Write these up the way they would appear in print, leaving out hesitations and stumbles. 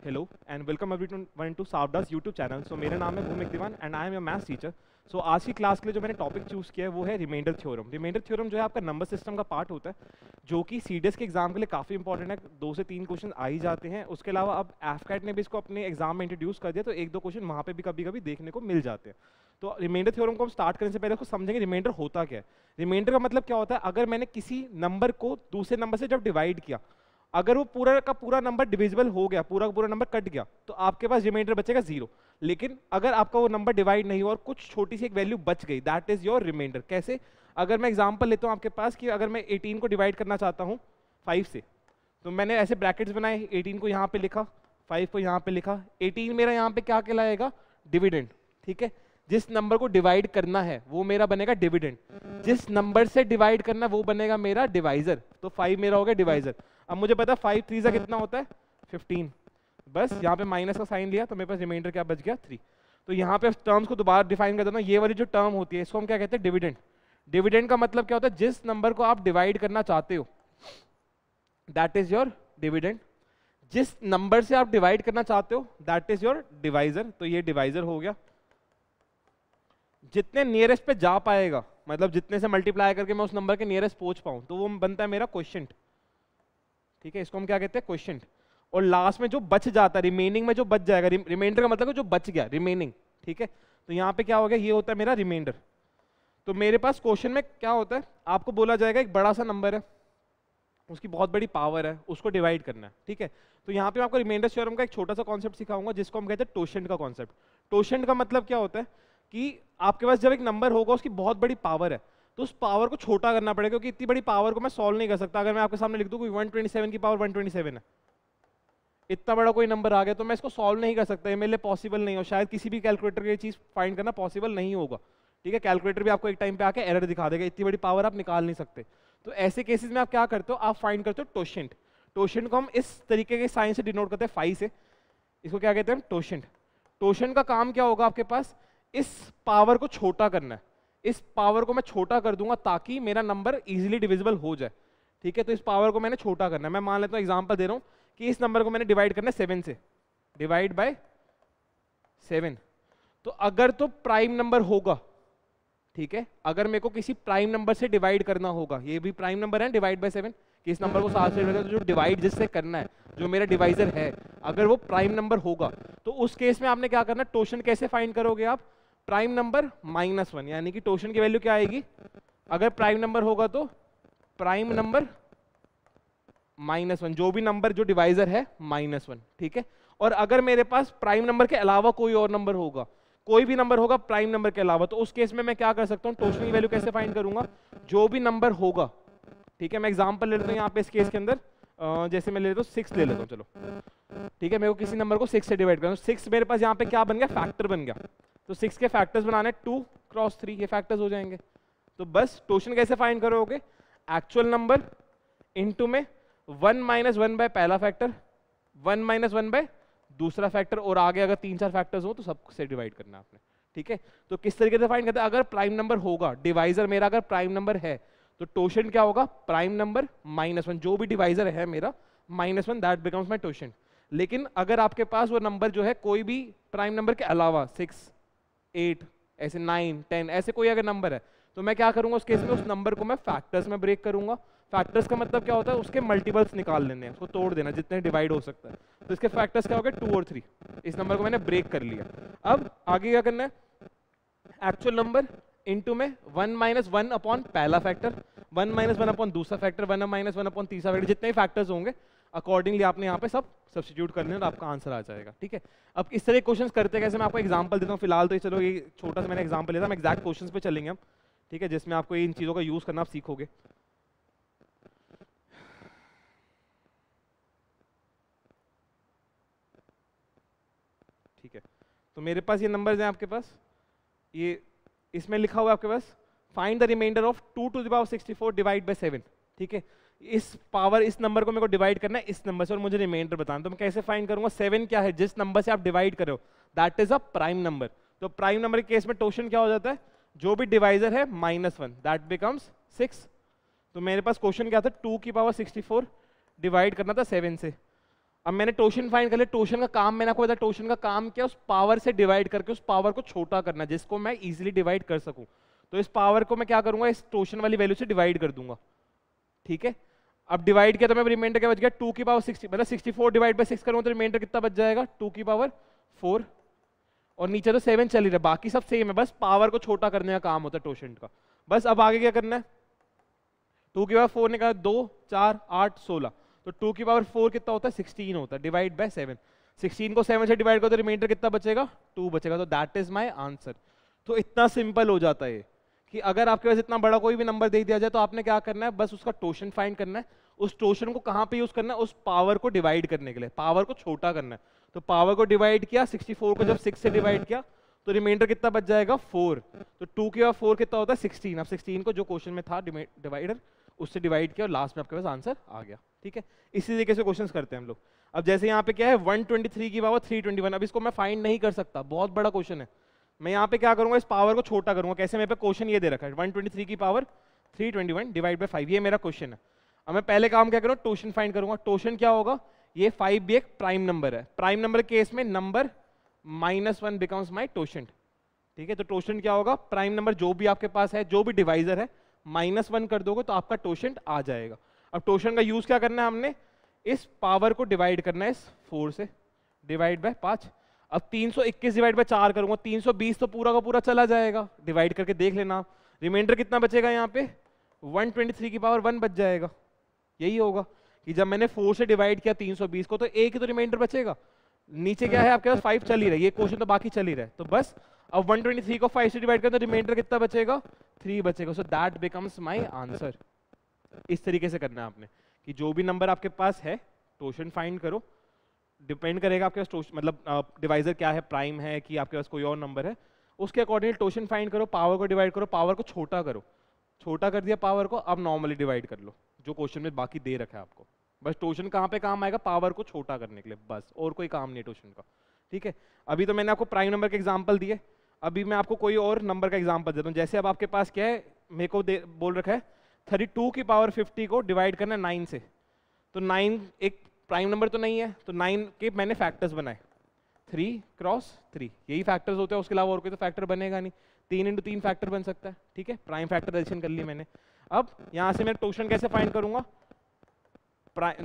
Hello and welcome everyone to सावडास YouTube channel. So मेरा नाम है Bhumik Diwan and I am your maths teacher. So आज की क्लास के लिए जो मैंने टॉपिक चूज़ किया है वो है रिमाइंडर थ्योरम। रिमाइंडर थ्योरम जो है आपका नंबर सिस्टम का पार्ट होता है, जो कि सीडीएस के एग्जाम के लिए काफ़ी इंपॉर्टेंट है। 2 से 3 क्वेश्चन आ ही जाते हैं। उसके अलावा अब एफकैट ने भी इसको अपने एग्जाम में इंट्रोड्यूस कर दिया, तो 1-2 क्वेश्चन वहाँ पे भी कभी कभी देखने को मिल जाते हैं। तो रिमाइंडर थ्योरम को हम स्टार्ट करने से पहले उसको समझेंगे रिमाइंडर होता क्या है। रिमाइंडर का मतलब क्या होता है, अगर मैंने किसी नंबर को दूसरे नंबर से जब डिवाइड किया, अगर वो पूरा का पूरा नंबर डिविजिबल हो गया, पूरा का पूरा नंबर कट गया, तो आपके पास रिमाइंडर बचेगा 0। लेकिन अगर आपका वो नंबर डिवाइड नहीं हुआ और कुछ छोटी सी एक वैल्यू बच गई, दैट इज योर रिमाइंडर। कैसे? अगर मैं एग्जांपल लेता हूं आपके पास कि अगर मैं 18 को डिवाइड करना चाहता हूं 5 से, तो मैंने ऐसे ब्रैकेट्स बनाए, 18 को यहाँ पे लिखा, 5 को यहाँ पे लिखा। 18 मेरा यहाँ पे क्या कहलाएगा? डिविडेंड। ठीक है, जिस नंबर को डिवाइड करना है वो मेरा बनेगा डिविडेंड, जिस नंबर से डिवाइड करना वो बनेगा मेरा डिवाइजर। तो 5 मेरा हो गया डिवाइजर। अब मुझे पता है 5 3 से कितना होता है 15, बस यहाँ पे माइनस का साइन लिया तो मेरे पास रिमाइंडर क्या बच गया 3। तो यहाँ पे टर्म्स को दोबारा डिफाइन कर देना। ये वाली जो टर्म होती है इसको हम क्या कहते हैं? डिविडेंड। डिविडेंड का मतलब क्या होता है? जिस नंबर को आप डिवाइड करना चाहते हो दैट इज योर डिविडेंड, जिस नंबर से आप डिवाइड करना चाहते हो दैट इज योर डिवाइजर। तो ये डिवाइजर हो गया। जितने नियरेस्ट पे जा पाएगा, मतलब जितने से मल्टीप्लाई करके मैं उस नंबर के नियरेस्ट पहुंच पाऊं, तो वो बनता है मेरा क्वोशिएंट। ठीक है, इसको हम क्या कहते हैं? क्वोशिएंट। और लास्ट में जो बच जाता है, रिमेनिंग में जो बच जाएगा, रिमाइंडर का मतलब है जो बच गया, रिमेनिंग। ठीक है, तो यहाँ पे क्या हो गया? ये होता है मेरा रिमाइंडर। तो मेरे पास क्वेश्चन में क्या होता है, आपको बोला जाएगा एक बड़ा सा नंबर है, उसकी बहुत बड़ी पावर है, उसको डिवाइड करना है। ठीक है, तो यहाँ पे मैं आपको रिमाइंडर थ्योरम का एक छोटा सा कॉन्सेप्ट सिखाऊंगा जिसको हम कहते हैं टोशेंट का कॉन्सेप्ट। टोशेंट का मतलब क्या होता है कि आपके पास जब एक नंबर होगा उसकी बहुत बड़ी पावर है, तो उस पावर को छोटा करना पड़ेगा, क्योंकि इतनी बड़ी पावर को मैं सॉल्व नहीं कर सकता। अगर मैं आपके सामने लिख दूं कि 127 की पावर 127 है, इतना बड़ा कोई नंबर आ गया, तो मैं इसको सॉल्व नहीं कर सकता, ये मेरे लिए पॉसिबल नहीं हो। शायद किसी भी कैलकुलेटर की चीज फाइंड करना पॉसिबल नहीं होगा। ठीक है, कैलकुलेटर भी आपको एक टाइम पे आके एरर दिखा देगा, इतनी बड़ी पावर आप निकाल नहीं सकते। तो ऐसे केसेस में आप क्या करते हो? आप फाइंड करते हो टोशेंट। टोशेंट को हम इस तरीके के साइन से डिनोट करते हैं, फाई से। इसको क्या कहते हैं? टोशेंट। टोशेंट का काम क्या होगा? आपके पास इस पावर को छोटा करना है। इस पावर को मैं छोटा कर दूंगा ताकि मेरा नंबर इजीली डिविजिबल हो जाए। ठीक है, तो इस पावर को मैंने छोटा करना है। मैं मान लेता हूं, एग्जांपल दे रहा हूं कि इस नंबर को मैंने डिवाइड करना है 7 से, डिवाइड बाय 7। तो अगर तो प्राइम नंबर होगा, ठीक है, अगर मेरे को किसी प्राइम नंबर से डिवाइड करना होगा, ये भी प्राइम नंबर है, डिवाइड बाय 7, कि इस नंबर को 7 से डिवाइड, जो डिवाइड जिससे करना है, जो मेरा डिवाइजर है, अगर वो प्राइम नंबर होगा, तो उस केस में आपने क्या करना? टोशेंट कैसे फाइंड करोगे आप? प्राइम नंबर -1, यानी कि टोशेंट की वैल्यू क्या आएगी? अगर प्राइम नंबर होगा तो प्राइम नंबर -1, जो भी नंबर जो डिवाइजर है -1। ठीक है, और अगर मेरे पास प्राइम नंबर के अलावा कोई और नंबर होगा, कोई भी नंबर होगा प्राइम नंबर के अलावा, तो उस केस में मैं क्या कर सकता हूं? टोशेंट की वैल्यू कैसे फाइंड करूंगा? जो भी नंबर होगा, ठीक है, मैं एग्जांपल ले लेता हूं यहाँ पे इस केस के अंदर, जैसे मैं ले लेता हूँ 6 ले लेता हूँ, चलो। ठीक है, मेरे को किसी नंबर को 6 से डिवाइड करना, 6 मेरे पास यहाँ पे क्या बन गया? फैक्टर बन गया। तो 6 के फैक्टर्स बनाने 2 क्रॉस 3, ये फैक्टर्स हो जाएंगे। तो बस टोशेंट कैसे फाइंड करोगे? एक्चुअल नंबर इनटू में 1 - 1 बाय पहला फैक्टर, 1 - 1 बाय दूसरा फैक्टर, और आगे अगर 3-4 फैक्टर्स हो तो सबसे डिवाइड करना है आपने। ठीक है, तो किस तरीके से फाइंड करते हैं? अगर प्राइम नंबर होगा, डिवाइजर मेरा अगर प्राइम नंबर है, तो टोशेंट क्या होगा? प्राइम नंबर -1, जो भी डिवाइजर है मेरा -1, दैट बिकम्स माय टोशेंट। लेकिन अगर आपके पास वो नंबर जो है कोई भी प्राइम नंबर के अलावा 6, 8, ऐसे 9, 10, ऐसे कोई अगर नंबर है, तो मैं क्या करूंगा उस केस में? उस नंबर को मैं फैक्टर्स में ब्रेक करूंगा। फैक्टर्स का मतलब क्या होता है? उसके मल्टीपल्स निकाल लेने हैं, उसको तोड़ देना, जितने डिवाइड हो सकता है। तो इसके फैक्टर्स क्या हो गए? 2 और 3। इस नंबर को मैंने ब्रेक कर लिया। अब आगे क्या करना है? एक्चुअल नंबर इनटू में 1 - 1 अपॉन पहला फैक्टर, 1 - 1 अपॉन दूसरा फैक्टर, 1 - 1 अपॉन तीसरा फैक्टर, जितने भी फैक्टर्स होंगे अकॉर्डिंगली आपने यहाँ पे सब सब्स्टिट्यूट करने और आपका आंसर आ जाएगा। ठीक है, अब इस तरह क्वेश्चंस करते कैसे, मैं आपको एग्जांपल देता हूँ फिलहाल। तो चलो ये छोटा सा मैंने एग्जांपल लिया था, हम एग्जैक्ट क्वेश्चंस पे चलेंगे हम। ठीक है, जिसमें आपको इन चीजों का यूज करना आप सीखोगे। ठीक है, तो मेरे पास ये नंबर्स हैं आपके पास, ये इसमें लिखा हुआ है आपके पास find the remainder of 2 to the power 64 divide by 7। ठीक है, इस नंबर को मेरे को डिवाइड करना है इस नंबर से, और मुझे रिमाइंडर बताना। तो मैं कैसे फाइंड करूंगा? 7 क्या है? जिस नंबर से आप डिवाइड कर रहे हो that is a prime number. तो प्राइम नंबर के केस में टोशेंट क्या हो जाता है? जो भी डिवाइजर है -1, दैट बिकम्स 6। तो मेरे पास क्वेश्चन क्या था? 2 की पावर 64 डिवाइड करना था 7 से। अब मैंने टोशन फाइंड कर लिया, टोशन का काम मैंने आपको बताया, टोशन का काम क्या, उस पावर से डिवाइड करके उस पावर को छोटा करना जिसको मैं इजीली डिवाइड कर सकूं। तो इस पावर को मैं क्या करूंगा, इस टोशन वाली वैल्यू से डिवाइड कर दूंगा, ठीक है। अब डिवाइड किया तो मैं रिमाइंडर क्या बच गया, 2 की पावर 60, मतलब 64 डिवाइड बाय 6 करूंगा तो रिमाइंडर कितना बच जाएगा, 2 की पावर 4, और नीचे तो 7 चल ही रहा है, बाकी सब सेम है, बस पावर को छोटा करने का काम होता है टोशेंट का। बस अब आगे क्या करना है, 2 की पावर 4 निकाला, 2 4 8 16, तो 2 की पावर 4 कितना होता है, 16 होता है, डिवाइड बाय 7। 16 को 7 से डिवाइड करो तो रिमाइंडर कितना बचेगा, 2 बचेगा। तो दैट इज माय आंसर। तो इतना सिंपल हो जाता है कि अगर आपके पास इतना बड़ा कोई भी नंबर दे दिया जाए तो आपने क्या करना है, बस उसका टोशन फाइंड करना है। उस टोशन को कहां पे यूज करना है, उस पावर को डिवाइड करने के लिए, पावर को छोटा करना है। तो पावर को डिवाइड किया, 64 को जब 6 से डिवाइड किया तो रिमाइंडर कितना बच जाएगा, 4। तो 2 की पावर 4 कितना होता है, 16। अब 16 को जो क्वेश्चन में था डिवाइडर, उससे डिवाइड किया और लास्ट में आपके पास आंसर आ गया, ठीक है। इसी तरीके से क्वेश्चंस करते हैं हम लोग। अब जैसे यहाँ पे क्या है, 123 की पावर 321, अब इसको मैं फाइंड नहीं कर सकता, बहुत बड़ा क्वेश्चन है। मैं यहाँ पे क्या करूंगा, इस पावर को छोटा करूंगा। कैसे, मेरे पे क्वेश्चन ये दे रखा है 123 की पावर 321 डिवाइड बाय 5, ये मेरा क्वेश्चन है। अब मैं पहले काम क्या करूँगा, टोशन फाइंड करूंगा। टोशन क्या होगा, ये 5 भी एक प्राइम नंबर है, प्राइम नंबर केस में नंबर -1 बिकम्स माई टोशन, ठीक है। तो टोशन क्या होगा, प्राइम नंबर जो भी आपके पास है, जो भी डिवाइजर है, -1 कर दोगे तो आपका टोशन आ जाएगा। अब टोशन का यूज क्या करना है, हमने इस पावर को डिवाइड करना है इस 4 से, डिवाइड बाय 5। अब 321 डिवाइड बाय 4 करूंगा, 320 तो पूरा का पूरा चला जाएगा, डिवाइड करके देख लेना। रिमाइंडर कितना बचेगा, यहाँ पे 123 की पावर 1 बच जाएगा। यही होगा कि जब मैंने 4 से डिवाइड किया 320 को, तो एक ही तो रिमाइंडर बचेगा। नीचे क्या है आपके पास, 5 चल ही रहा है, ये क्वेश्चन तो बाकी चल ही रहा है। तो बस अब 123 को 5 से डिवाइड करें तो रिमाइंडर कितना बचेगा, 3 बचेगा। So that becomes my answer. इस तरीके से करना है आपने कि जो भी नंबर आपके पास है टोशन फाइंड करो, डिपेंड करेगा आपके पास मतलब डिवाइजर क्या है, प्राइम है कि आपके पास कोई और नंबर है, उसके अकॉर्डिंग टोशन फाइंड करो, पावर को डिवाइड करो, पावर को छोटा करो, छोटा कर दिया पावर को, अब नॉर्मली डिवाइड कर लो जो क्वेश्चन में बाकी दे रखा है आपको। बस टोशन कहाँ पे काम आएगा, पावर को छोटा करने के लिए, बस और कोई काम नहीं है टोशन का, ठीक है। अभी तो मैंने आपको प्राइम नंबर के एग्जाम्पल दिए, अभी मैं आपको कोई और नंबर का एग्जाम्पल देता हूँ। जैसे अब आपके पास क्या है, मेरे को बोल रखा है 32 की पावर 50 को डिवाइड करना 9 से। तो 9 एक प्राइम नंबर तो नहीं है, तो 9 के मैंने फैक्टर्स बनाए, 3 क्रॉस 3, यही फैक्टर्स होते हैं, उसके अलावा और कोई तो फैक्टर बनेगा नहीं। 3 × 3 फैक्टर बन सकता है, ठीक है। प्राइम फैक्टराइजेशन कर लिया मैंने। अब यहाँ से मैं टोशन कैसे फाइंड करूंगा,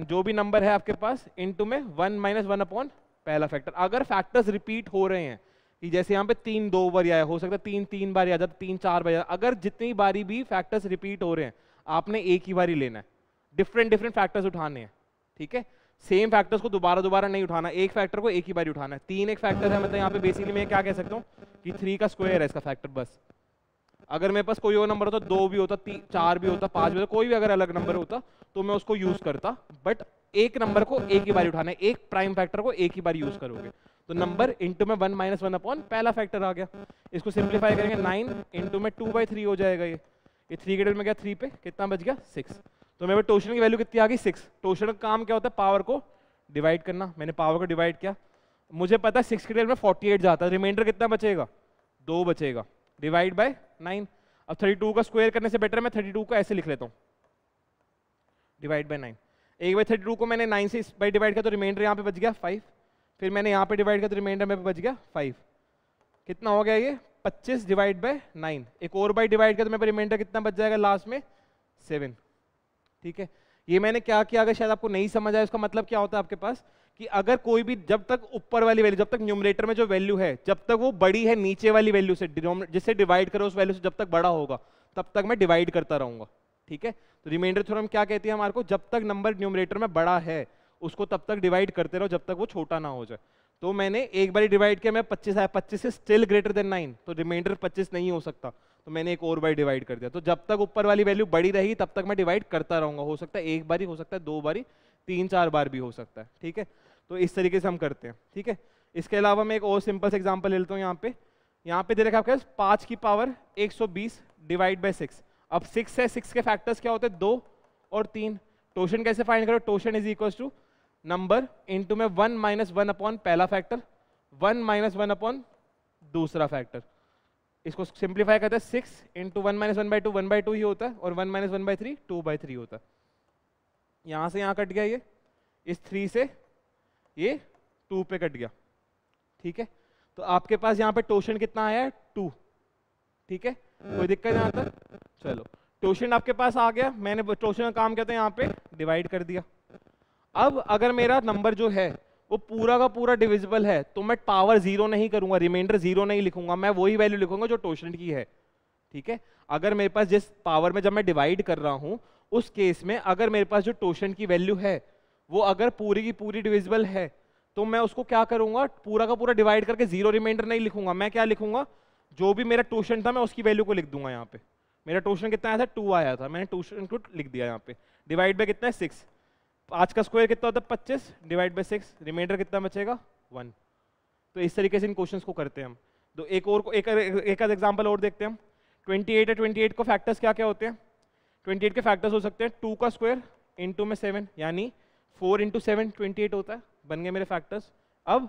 जो भी नंबर है आपके पास इनटू में 1 - 1 अपॉन पहला फैक्टर। अगर फैक्टर्स रिपीट हो रहे हैं, कि जैसे यहाँ पे 3 2 बार आया, हो सकता है 3 3 बार आ जाता, 3 4 बार, अगर जितनी बारी भी फैक्टर्स रिपीट हो रहे हैं, आपने एक ही बारी लेना है, डिफरेंट फैक्टर्स उठाने हैं, ठीक है। सेम फैक्टर्स को दोबारा नहीं उठाना, एक फैक्टर को एक ही बार उठाना है। 3 एक फैक्टर है, मतलब यहाँ पे बेसिकली मैं क्या कह सकता हूँ कि 3 का स्क्वायर है इसका फैक्टर, बस। अगर मेरे पास कोई और नंबर होता, 2 भी होता, 4 भी होता, 5 भी होता, कोई भी अगर अलग नंबर होता तो मैं उसको यूज करता, बट एक नंबर को एक ही बार उठाना है, एक प्राइम फैक्टर को एक ही बार यूज करोगे। तो नंबर इंटू में 1 - 1 अपॉन पहला फैक्टर आ गया। इसको सिंप्लीफाई करेंगे, 9 इंटू में 2/3 हो जाएगा। ये 3 के डेल में गया 3 पे, कितना बच गया 6। तो मेरे टोशन की वैल्यू कितनी आ गई 6। टोशन का काम क्या होता है, पावर को डिवाइड करना। मैंने पावर को डिवाइड किया, मुझे पता है 6 के डेल में 48 जाता है, रिमाइंडर कितना बचेगा, 2 बचेगा, डिवाइड बाय 9। अब 32 का स्क्वायर करने से बेटर मैं 32 को ऐसे लिख लेता हूँ, डिवाइड बाय 9। एक बार 32 को मैंने 9 से बाई डिवाइड किया तो रिमाइंडर यहाँ पे बच गया 5, फिर मैंने यहाँ पे डिवाइड किया तो रिमाइंडर में बच गया 5। कितना हो गया ये 25 डिवाइड बाय 9। एक और बाई डिवाइड किया तो मेरे पे रिमाइंडर कितना बच जाएगा लास्ट में 7, ठीक है। ये मैंने क्या किया, अगर शायद आपको नहीं समझ आया, इसका मतलब क्या होता है आपके पास कि अगर कोई भी, जब तक ऊपर वाली वैल्यू, जब तक न्यूमरेटर में जो वैल्यू है, जब तक वो बड़ी है नीचे वाली वैल्यू से, जिससे डिवाइड करो उस वैल्यू से, जब तक बड़ा होगा तब तक मैं डिवाइड करता रहूंगा, ठीक है। तो रिमाइंडर थ्योरम क्या कहती है हमारे को, जब तक नंबर न्यूमरेटर में बड़ा है उसको तब तक डिवाइड करते रहो जब तक वो छोटा ना हो जाए। तो मैंने एक बार डिवाइड किया, मैं 25 आया, 25 से स्टिल ग्रेटर देन 9, तो रिमाइंडर 25 नहीं हो सकता, तो मैंने एक और बार डिवाइड कर दिया। तो जब तक ऊपर वाली वैल्यू बड़ी रहेगी तब तक मैं डिवाइड करता रहूंगा। हो सकता है एक बार ही, हो सकता है 2 बारी, 3 4 बार भी हो सकता है, ठीक है। तो इस तरीके से हम करते हैं, ठीक है। इसके अलावा मैं एक और सिंपल से एग्जांपल ले लेता हूँ। यहाँ पे दे रखा है 5 की पावर 120 डिवाइड बाय 6। अब 6 है, 6 के फैक्टर्स क्या होते हैं 2 और 3। टोशन कैसे फाइंड करो, टोशन is equal to number into में 1 - 1 अपॉन पहला फैक्टर, 1 - 1 अपॉन दूसरा फैक्टर। इसको सिंप्लीफाई करते हैं, 6 इंटू 1 - 1/2 1/2 ही होता है, और 1 - 1/3 2/3 होता है। यहाँ से यहाँ कट गया ये, इस 3 से ये 2 पे कट गया, ठीक है। तो आपके पास यहाँ पे टोशन कितना आया है 2, ठीक है, कोई दिक्कत यहाँ तक? चलो टोशन आपके पास आ गया, मैंने टोशन का काम किया था यहाँ पे डिवाइड कर दिया। अब अगर मेरा नंबर जो है वो पूरा का पूरा डिविजिबल है तो मैं पावर 0 नहीं करूंगा, रिमाइंडर 0 नहीं लिखूंगा, मैं वही वैल्यू लिखूंगा जो टोशन की है, ठीक है। अगर मेरे पास जिस पावर में जब मैं डिवाइड कर रहा हूं उस केस में अगर मेरे पास जो टोशन की वैल्यू है वो अगर पूरी की पूरी डिविजिबल है तो मैं उसको क्या करूंगा, पूरा का पूरा डिवाइड करके 0 रिमाइंडर नहीं लिखूंगा, मैं क्या लिखूंगा, जो भी मेरा टोशन था मैं उसकी वैल्यू को लिख दूंगा। यहाँ पे मेरा टोशन कितना आया था 2 आया था, मैंने टोशन को लिख दिया यहाँ पे, डिवाइड बाय कितना है 6, 5 का स्क्वायर कितना होता है 25, डिवाइड बाय 6, रिमाइंडर कितना बचेगा 1। तो इस तरीके से इन क्वेश्चंस को करते हैं हम। तो एक एग्जांपल और देखते हैं हम। 28 है, 28 को फैक्टर्स क्या क्या होते हैं? 28 के फैक्टर्स हो सकते हैं 2 का स्क्वायर इंटू में 7, यानी 4 इंटू 7 28 होता है, बन गए मेरे फैक्टर्स। अब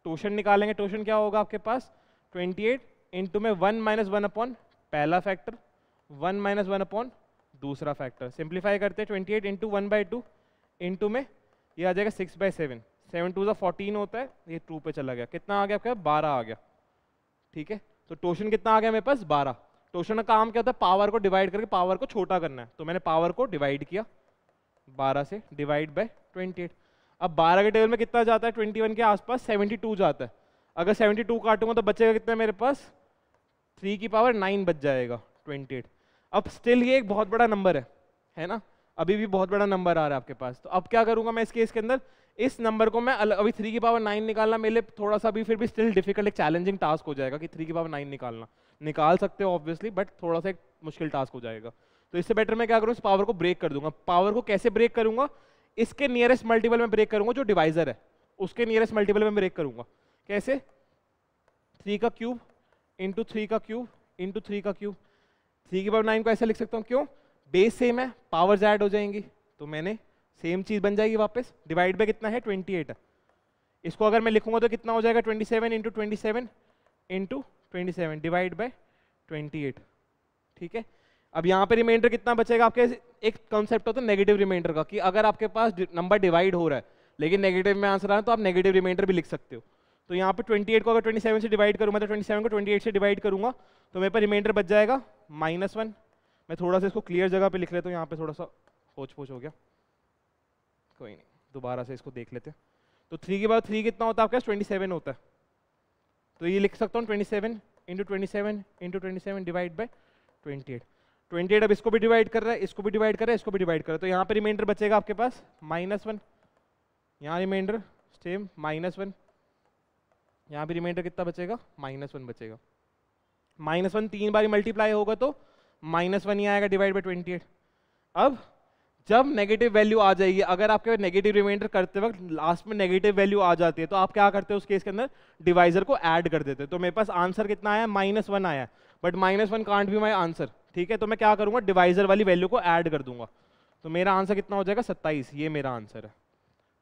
टोशन निकालेंगे, टोशन क्या होगा आपके पास 28 इंटू में 1 माइनस 1 अपॉन पहला फैक्टर, 1 माइनस 1 अपॉन दूसरा फैक्टर। सिंप्लीफाई करते हैं 28 इंटू 1/2 इंटू में ये आ जाएगा 6/7, 7 2 14 होता है, ये 2 पे चला गया, कितना आ गया आपका 12 आ गया, ठीक है। तो टोशन कितना आ गया मेरे पास 12। टोशन का काम क्या होता है, पावर को डिवाइड करके पावर को छोटा करना है, तो मैंने पावर को डिवाइड किया 12 से, डिवाइड बाय 28। अब 12 के टेबल में कितना जाता है 21 के आसपास 72 जाता है, अगर 72 काटूंगा तो बचेगा कितना मेरे पास 3 की पावर 9 बच जाएगा 28। अब स्टिल ये एक बहुत बड़ा नंबर है ना, अभी भी बहुत बड़ा नंबर आ रहा है आपके पास। तो अब क्या करूंगा मैं इस केस के अंदर, इस नंबर को मैं अभी 3 की पावर 9 निकालना मेरे लिए थोड़ा सा भी फिर भी स्टिल डिफिकल्ट, एक चैलेंजिंग टास्क हो जाएगा कि 3 की पावर 9 निकालना। निकाल सकते हो ऑब्वियसली, बट थोड़ा सा एक मुश्किल टास्क हो जाएगा। तो इससे बेटर मैं क्या करूँ, इस पावर को ब्रेक कर दूंगा। पावर को कैसे ब्रेक करूंगा, इसके नियरेस्ट मल्टीपल में ब्रेक करूंगा, जो डिवाइजर है उसके नियरेस्ट मल्टीपल में ब्रेक करूंगा। कैसे, 3 का क्यूब इंटू 3 का क्यूब इंटू 3 का क्यूब। 3 की पावर 9 को ऐसे लिख सकता हूँ, क्यों, बेस सेम है, पावर्स ऐड हो जाएंगी, तो मैंने सेम चीज बन जाएगी वापस। डिवाइड बाय कितना है 28 है, इसको अगर मैं लिखूंगा तो कितना हो जाएगा 27 इंटू 27 इंटू 27 डिवाइड बाय 28, ठीक है। अब यहाँ पे रिमाइंडर कितना बचेगा आपके, एक कॉन्सेप्ट होता है नेगेटिव रिमाइंडर का, कि अगर आपके पास नंबर डिवाइड हो रहा है लेकिन नेगेटिव में आंसर आ रहा है तो आप नेगेटिव रिमाइंडर भी लिख सकते हो। तो यहाँ पे 28 को अगर 27 से डिवाइड करूँगा तो 27 को 28 से डिवाइड करूँगा तो मेरे पास रिमाइंडर बच जाएगा -1। मैं थोड़ा सा इसको क्लियर जगह पे लिख लेता हूँ, यहाँ पे थोड़ा सा पोच हो गया, कोई नहीं, दोबारा से इसको देख लेते हैं। तो 3 के बाद 3 कितना होता है आपके पास 27 होता है, तो ये लिख सकता हूँ 27 इंटू 27 इंटू 27 डिवाइड बाय 28। अब इसको भी डिवाइड कर रहा है, इसको भी डिवाइड कर रहा है, इसको भी डिवाइड कर रहा है, तो यहाँ पे रिमाइंडर बचेगा आपके पास -1, यहाँ रिमाइंडर सेम -1, यहाँ भी रिमाइंडर कितना बचेगा -1 बचेगा। -1 3 बार मल्टीप्लाई होगा तो -1 ही आएगा डिवाइड बाय 28। अब जब नेगेटिव वैल्यू आ जाएगी, अगर आपके नेगेटिव रिमाइंडर करते वक्त लास्ट में नेगेटिव वैल्यू आ जाती है तो आप क्या करते हो उस केस के अंदर, डिवाइजर को ऐड कर देते हो। तो मेरे पास आंसर कितना आया -1 आया, but -1 can't be my answer, ठीक है। तो मैं क्या करूंगा, डिवाइजर वाली वैल्यू को ऐड कर दूंगा, तो मेरा आंसर कितना हो जाएगा 27, ये मेरा आंसर है,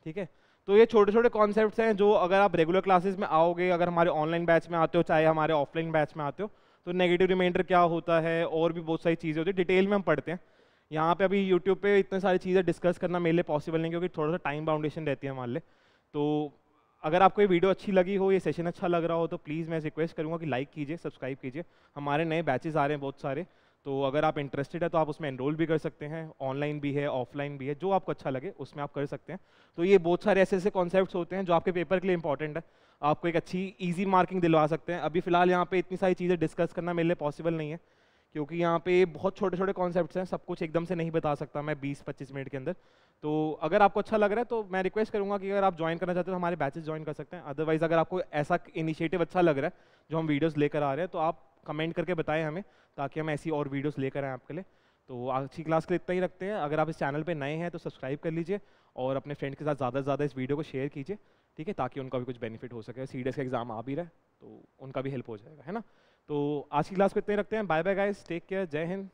ठीक है। तो ये छोटे छोटे कॉन्सेप्ट्स हैं जो अगर आप रेगुलर क्लासेस में आओगे, अगर हमारे ऑनलाइन बैच में आते हो चाहे हमारे ऑफलाइन बैच में आते हो, तो नेगेटिव रिमाइंडर क्या होता है और भी बहुत सारी चीज़ें होती है, डिटेल में हम पढ़ते हैं। यहाँ पे अभी यूट्यूब पे इतने सारी चीज़ें डिस्कस करना मेरे लिए पॉसिबल नहीं, क्योंकि थोड़ा सा टाइम बाउंडेशन रहती है हमारे लिए। तो अगर आपको ये वीडियो अच्छी लगी हो, ये सेशन अच्छा लग रहा हो, तो प्लीज़ मैं रिक्वेस्ट करूँगा कि लाइक कीजिए, सब्सक्राइब कीजिए। हमारे नए बैचेस आ रहे हैं बहुत सारे, तो अगर आप इंटरेस्टेड है तो आप उसमें एनरोल भी कर सकते हैं, ऑनलाइन भी है ऑफलाइन भी है, जो आपको अच्छा लगे उसमें आप कर सकते हैं। तो ये बहुत सारे ऐसे ऐसे कॉन्सेप्ट्स होते हैं जो आपके पेपर के लिए इंपॉर्टेंट है, आपको एक अच्छी ईजी मार्किंग दिलवा सकते हैं। अभी फिलहाल यहाँ पे इतनी सारी चीज़ें डिस्कस करना मेरे लिए पॉसिबल नहीं है, क्योंकि यहाँ पे बहुत छोटे छोटे कॉन्सेप्ट्स हैं, सब कुछ एकदम से नहीं बता सकता मैं 20-25 मिनट के अंदर। तो अगर आपको अच्छा लग रहा है तो मैं रिक्वेस्ट करूँगा कि अगर आप ज्वाइन करना चाहते हो तो हमारे बैचेस ज्वाइन कर सकते हैं। अदरवाइज अगर आपको ऐसा इनिशिएटिव अच्छा लग रहा है जो हम वीडियोज़ लेकर आ रहे हैं, तो आप कमेंट करके बताएं हमें, ताकि हम ऐसी और वीडियोस लेकर आएँ आपके लिए। तो आज की क्लास के लिए इतना ही रखते हैं। अगर आप इस चैनल पे नए हैं तो सब्सक्राइब कर लीजिए और अपने फ्रेंड के साथ ज़्यादा से ज़्यादा इस वीडियो को शेयर कीजिए, ठीक है, ताकि उनका भी कुछ बेनिफिट हो सके। सीडीएस का एग्जाम आ भी रहा है तो उनका भी हेल्प हो जाएगा, है ना। तो आज की क्लास को इतना ही रखते हैं। Bye bye guys, take care, Jai Hind.